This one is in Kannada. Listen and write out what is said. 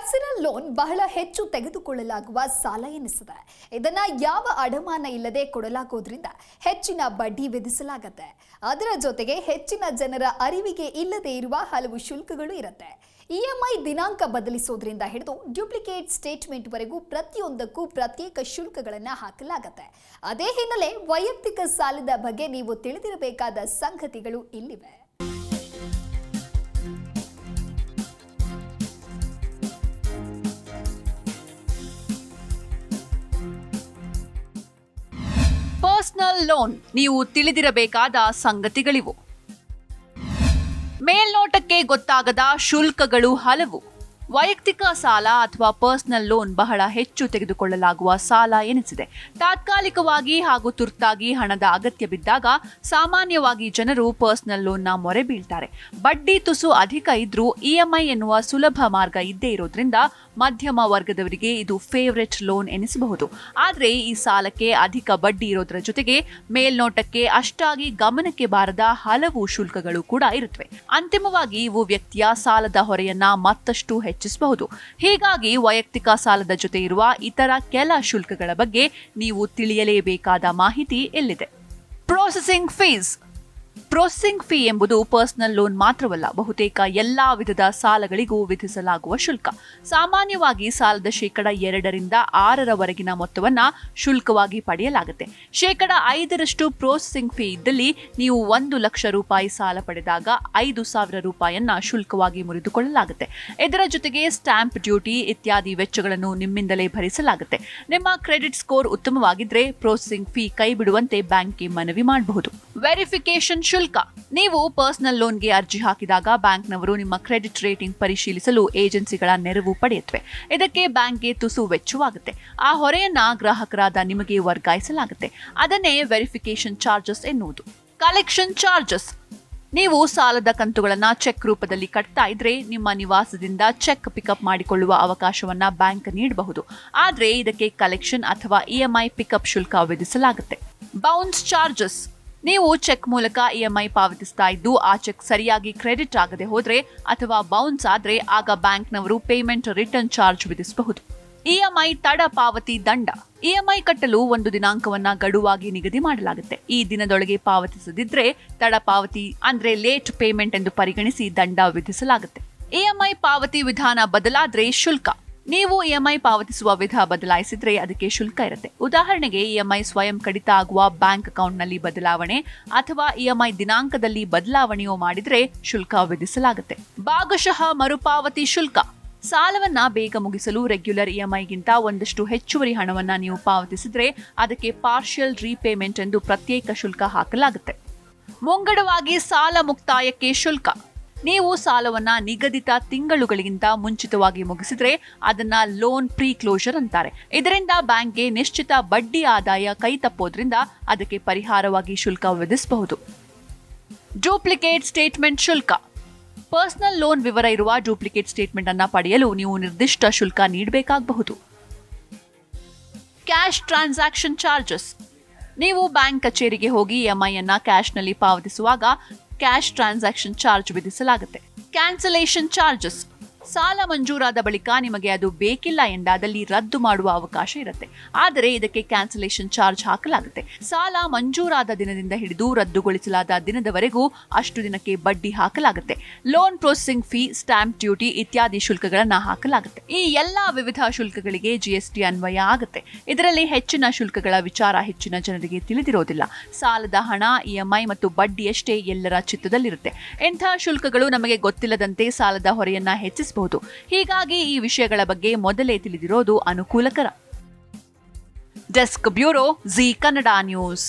ಪರ್ಸನಲ್ ಲೋನ್ ಬಹಳ ಹೆಚ್ಚು ತೆಗೆದುಕೊಳ್ಳಲಾಗುವ ಸಾಲ ಎನಿಸಿದೆ. ಇದನ್ನ ಯಾವ ಅಡಮಾನ ಇಲ್ಲದೆ ಕೊಡಲಾಗೋದ್ರಿಂದ ಹೆಚ್ಚಿನ ಬಡ್ಡಿ ವಿಧಿಸಲಾಗುತ್ತೆ. ಅದರ ಜೊತೆಗೆ ಹೆಚ್ಚಿನ ಜನರ ಅರಿವಿಗೆ ಇಲ್ಲದೆ ಇರುವ ಹಲವು ಶುಲ್ಕಗಳು ಇರುತ್ತೆ. ಇಎಂಐ ದಿನಾಂಕ ಬದಲಿಸೋದ್ರಿಂದ ಹಿಡಿದು ಡ್ಯೂಪ್ಲಿಕೇಟ್ ಸ್ಟೇಟ್ಮೆಂಟ್ ವರೆಗೂ ಪ್ರತಿಯೊಂದಕ್ಕೂ ಪ್ರತ್ಯೇಕ ಶುಲ್ಕಗಳನ್ನು ಹಾಕಲಾಗುತ್ತೆ. ಅದೇ ಹಿನ್ನೆಲೆ ವೈಯಕ್ತಿಕ ಸಾಲದ ಬಗ್ಗೆ ನೀವು ತಿಳಿದಿರಬೇಕಾದ ಸಂಗತಿಗಳು ಇಲ್ಲಿವೆ. ಪರ್ಸನಲ್ ಲೋನ್ ನೀವು ತಿಳಿದಿರಬೇಕಾದ ಸಂಗತಿಗಳಿವು. ಮೇಲ್ನೋಟಕ್ಕೆ ಗೊತ್ತಾಗದ ಶುಲ್ಕಗಳು ಹಲವು. ವೈಯಕ್ತಿಕ ಸಾಲ ಅಥವಾ ಪರ್ಸನಲ್ ಲೋನ್ ಬಹಳ ಹೆಚ್ಚು ತೆಗೆದುಕೊಳ್ಳಲಾಗುವ ಸಾಲ ಎನಿಸಿದೆ. ತಾತ್ಕಾಲಿಕವಾಗಿ ಹಾಗೂ ತುರ್ತಾಗಿ ಹಣದ ಅಗತ್ಯ ಬಿದ್ದಾಗ ಸಾಮಾನ್ಯವಾಗಿ ಜನರು ಪರ್ಸನಲ್ ಲೋನ್ನ ಮೊರೆ ಬೀಳ್ತಾರೆ. ಬಡ್ಡಿ ತುಸು ಅಧಿಕ ಇದ್ರೂ ಇಎಂಐ ಎನ್ನುವ ಸುಲಭ ಮಾರ್ಗ ಇದ್ದೇ ಇರೋದ್ರಿಂದ ಮಧ್ಯಮ ವರ್ಗದವರಿಗೆ ಇದು ಫೇವರೆಟ್ ಲೋನ್ ಎನಿಸಬಹುದು. ಆದರೆ ಈ ಸಾಲಕ್ಕೆ ಅಧಿಕ ಬಡ್ಡಿ ಇರೋದರ ಜೊತೆಗೆ ಮೇಲ್ನೋಟಕ್ಕೆ ಅಷ್ಟಾಗಿ ಗಮನಕ್ಕೆ ಬಾರದ ಹಲವು ಶುಲ್ಕಗಳು ಕೂಡ ಇರುತ್ತವೆ. ಅಂತಿಮವಾಗಿ ಇವು ವ್ಯಕ್ತಿಯ ಸಾಲದ ಹೊರೆಯನ್ನ ಮತ್ತಷ್ಟು ಹೆಚ್ಚಿಸಬಹುದು. ಹೀಗಾಗಿ ವೈಯಕ್ತಿಕ ಸಾಲದ ಜೊತೆ ಇರುವ ಇತರ ಕೆಲ ಶುಲ್ಕಗಳ ಬಗ್ಗೆ ನೀವು ತಿಳಿಯಲೇಬೇಕಾದ ಮಾಹಿತಿ ಇಲ್ಲಿದೆ. Processing fees. ಪ್ರೊಸೆಸಿಂಗ್ ಫೀ ಎಂಬುದು ಪರ್ಸನಲ್ ಲೋನ್ ಮಾತ್ರವಲ್ಲ, ಬಹುತೇಕ ಎಲ್ಲಾ ವಿಧದ ಸಾಲಗಳಿಗೂ ವಿಧಿಸಲಾಗುವ ಶುಲ್ಕ. ಸಾಮಾನ್ಯವಾಗಿ ಸಾಲದ 2% 6% ಮೊತ್ತವನ್ನ ಶುಲ್ಕವಾಗಿ ಪಡೆಯಲಾಗುತ್ತೆ. 5% ಪ್ರೊಸೆಸಿಂಗ್ ಫೀ ಇದ್ದಲ್ಲಿ ನೀವು 1 ಲಕ್ಷ ರೂಪಾಯಿ ಸಾಲ ಪಡೆದಾಗ 5,000 ರೂಪಾಯಿಯನ್ನ ಶುಲ್ಕವಾಗಿ ಮುರಿದುಕೊಳ್ಳಲಾಗುತ್ತೆ. ಇದರ ಜೊತೆಗೆ ಸ್ಟಾಂಪ್ ಡ್ಯೂಟಿ ಇತ್ಯಾದಿ ವೆಚ್ಚಗಳನ್ನು ನಿಮ್ಮಿಂದಲೇ ಭರಿಸಲಾಗುತ್ತೆ. ನಿಮ್ಮ ಕ್ರೆಡಿಟ್ ಸ್ಕೋರ್ ಉತ್ತಮವಾಗಿದ್ರೆ ಪ್ರೊಸೆಸಿಂಗ್ ಫೀ ಕೈ ಬಿಡುವಂತೆ ಬ್ಯಾಂಕ್ಗೆ ಮನವಿ ಮಾಡಬಹುದು. ವೆರಿಫಿಕೇಶನ್ ಶುಲ್ಕ. ನೀವು ಪರ್ಸನಲ್ ಲೋನ್ಗೆ ಅರ್ಜಿ ಹಾಕಿದಾಗ ಬ್ಯಾಂಕ್ನವರು ನಿಮ್ಮ ಕ್ರೆಡಿಟ್ ರೇಟಿಂಗ್ ಪರಿಶೀಲಿಸಲು ಏಜೆನ್ಸಿಗಳ ನೆರವು ಪಡೆಯುತ್ತವೆ. ಇದಕ್ಕೆ ಬ್ಯಾಂಕ್ಗೆ ತುಸು ವೆಚ್ಚವಾಗುತ್ತೆ. ಆ ಹೊರೆಯನ್ನ ಗ್ರಾಹಕರಾದ ನಿಮಗೆ ವರ್ಗಾಯಿಸಲಾಗುತ್ತೆ. ಅದನ್ನೇ ವೆರಿಫಿಕೇಶನ್ ಚಾರ್ಜಸ್ ಎನ್ನುವುದು. Collection charges. ನೀವು ಸಾಲದ ಕಂತುಗಳನ್ನ ಚೆಕ್ ರೂಪದಲ್ಲಿ ಕಟ್ತಾ ಇದ್ರೆ ನಿಮ್ಮ ನಿವಾಸದಿಂದ ಚೆಕ್ ಪಿಕಪ್ ಮಾಡಿಕೊಳ್ಳುವ ಅವಕಾಶವನ್ನ ಬ್ಯಾಂಕ್ ನೀಡಬಹುದು. ಆದ್ರೆ ಇದಕ್ಕೆ ಕಲೆಕ್ಷನ್ ಅಥವಾ ಇಎಂಐ ಪಿಕಪ್ ಶುಲ್ಕ ವಿಧಿಸಲಾಗುತ್ತೆ. Bounce charges. ನೀವು ಚೆಕ್ ಮೂಲಕ ಇಎಂಐ ಪಾವತಿಸ್ತಾ ಇದ್ದು ಆ ಚೆಕ್ ಸರಿಯಾಗಿ ಕ್ರೆಡಿಟ್ ಆಗದೆ ಹೋದ್ರೆ ಅಥವಾ ಬೌನ್ಸ್ ಆದ್ರೆ ಆಗ ಬ್ಯಾಂಕ್ನವರು ಪೇಮೆಂಟ್ ರಿಟರ್ನ್ ಚಾರ್ಜ್ ವಿಧಿಸಬಹುದು. ಇಎಂಐ ತಡ ಪಾವತಿ ದಂಡ. ಇಎಂಐ ಕಟ್ಟಲು ಒಂದು ದಿನಾಂಕವನ್ನ ಗಡುವಾಗಿ ನಿಗದಿ ಮಾಡಲಾಗುತ್ತೆ. ಈ ದಿನದೊಳಗೆ ಪಾವತಿಸದಿದ್ರೆ ತಡ ಪಾವತಿ ಅಂದ್ರೆ ಲೇಟ್ ಪೇಮೆಂಟ್ ಎಂದು ಪರಿಗಣಿಸಿ ದಂಡ ವಿಧಿಸಲಾಗುತ್ತೆ. ಇಎಂಐ ಪಾವತಿ ವಿಧಾನ ಬದಲಾದ್ರೆ ಶುಲ್ಕ. ನೀವು ಇಎಂಐ ಪಾವತಿಸುವ ವಿಧ ಬದಲಾಯಿಸಿದ್ರೆ ಅದಕ್ಕೆ ಶುಲ್ಕ ಇರುತ್ತೆ. ಉದಾಹರಣೆಗೆ ಇಎಂಐ ಸ್ವಯಂ ಕಡಿತ ಆಗುವ ಬ್ಯಾಂಕ್ ಅಕೌಂಟ್ನಲ್ಲಿ ಬದಲಾವಣೆ ಅಥವಾ ಇಎಂಐ ದಿನಾಂಕದಲ್ಲಿ ಬದಲಾವಣೆಯೋ ಮಾಡಿದ್ರೆ ಶುಲ್ಕ ವಿಧಿಸಲಾಗುತ್ತೆ. ಭಾಗಶಃ ಮರುಪಾವತಿ ಶುಲ್ಕ. ಸಾಲವನ್ನ ಬೇಗ ಮುಗಿಸಲು ರೆಗ್ಯುಲರ್ ಇಎಂಐಗಿಂತ ಒಂದಷ್ಟು ಹೆಚ್ಚುವರಿ ಹಣವನ್ನ ನೀವು ಪಾವತಿಸಿದ್ರೆ ಅದಕ್ಕೆ ಪಾರ್ಷಿಯಲ್ ರೀಪೇಮೆಂಟ್ ಎಂದು ಪ್ರತ್ಯೇಕ ಶುಲ್ಕ ಹಾಕಲಾಗುತ್ತೆ. ಮುಂಗಡವಾಗಿ ಸಾಲ ಮುಕ್ತಾಯಕ್ಕೆ ಶುಲ್ಕ. ನೀವು ಸಾಲವನ್ನ ನಿಗದಿತ ತಿಂಗಳುಗಳಿಗಿಂತ ಮುಂಚಿತವಾಗಿ ಮುಗಿಸಿದ್ರೆ ಅದನ್ನ ಲೋನ್ ಪ್ರೀ ಕ್ಲೋಷರ್ ಅಂತಾರೆ. ಇದರಿಂದ ಬ್ಯಾಂಕ್ಗೆ ನಿಶ್ಚಿತ ಬಡ್ಡಿ ಆದಾಯ ಕೈ ತಪ್ಪೋದ್ರಿಂದ ಅದಕ್ಕೆ ಪರಿಹಾರವಾಗಿ ಶುಲ್ಕ ವಿಧಿಸಬಹುದು. ಡೂಪ್ಲಿಕೇಟ್ ಸ್ಟೇಟ್ಮೆಂಟ್ ಶುಲ್ಕ. ಪರ್ಸನಲ್ ಲೋನ್ ವಿವರ ಇರುವ ಡೂಪ್ಲಿಕೇಟ್ ಸ್ಟೇಟ್ಮೆಂಟ್ ಅನ್ನ ಪಡೆಯಲು ನೀವು ನಿರ್ದಿಷ್ಟ ಶುಲ್ಕ ನೀಡಬೇಕಾಗಬಹುದು. Cash transaction charges. ನೀವು ಬ್ಯಾಂಕ್ ಕಚೇರಿಗೆ ಹೋಗಿ ಇಎಂಐ ಅನ್ನ ಕ್ಯಾಶ್ನಲ್ಲಿ ಪಾವತಿಸುವಾಗ ಕ್ಯಾಶ್ ಟ್ರಾನ್ಸಾಕ್ಷನ್ ಚಾರ್ಜ್ ವಿಧಿಸಲಾಗುತ್ತೆ. Cancellation charges. ಸಾಲ ಮಂಜೂರಾದ ಬಳಿಕ ನಿಮಗೆ ಅದು ಬೇಕಿಲ್ಲ ಎಂದಾದಲ್ಲಿ ರದ್ದು ಮಾಡುವ ಅವಕಾಶ ಇರುತ್ತೆ. ಆದರೆ ಇದಕ್ಕೆ ಕ್ಯಾನ್ಸಲೇಷನ್ ಚಾರ್ಜ್ ಹಾಕಲಾಗುತ್ತೆ. ಸಾಲ ಮಂಜೂರಾದ ದಿನದಿಂದ ಹಿಡಿದು ರದ್ದುಗೊಳಿಸಲಾದ ದಿನದವರೆಗೂ ಅಷ್ಟು ದಿನಕ್ಕೆ ಬಡ್ಡಿ ಹಾಕಲಾಗುತ್ತೆ. Loan processing fee, stamp duty ಇತ್ಯಾದಿ ಶುಲ್ಕಗಳನ್ನ ಹಾಕಲಾಗುತ್ತೆ. ಈ ಎಲ್ಲಾ ವಿವಿಧ ಶುಲ್ಕಗಳಿಗೆ ಜಿಎಸ್ಟಿ ಅನ್ವಯ ಆಗುತ್ತೆ. ಇದರಲ್ಲಿ ಹೆಚ್ಚಿನ ಶುಲ್ಕಗಳ ವಿಚಾರ ಹೆಚ್ಚಿನ ಜನರಿಗೆ ತಿಳಿದಿರೋದಿಲ್ಲ. ಸಾಲದ ಹಣ, ಇಎಂಐ ಮತ್ತು ಬಡ್ಡಿಯಷ್ಟೇ ಎಲ್ಲರ ಚಿತ್ತದಲ್ಲಿರುತ್ತೆ. ಇಂಥ ಶುಲ್ಕಗಳು ನಮಗೆ ಗೊತ್ತಿಲ್ಲದಂತೆ ಸಾಲದ ಹೊರೆಯನ್ನ ಹೆಚ್ಚಿಸಬಹುದು. ಹೀಗಾಗಿ ಈ ವಿಷಯಗಳ ಬಗ್ಗೆ ಮೊದಲೇ ತಿಳಿದಿರೋದು ಅನುಕೂಲಕರ. Desk bureau, G Kannada news.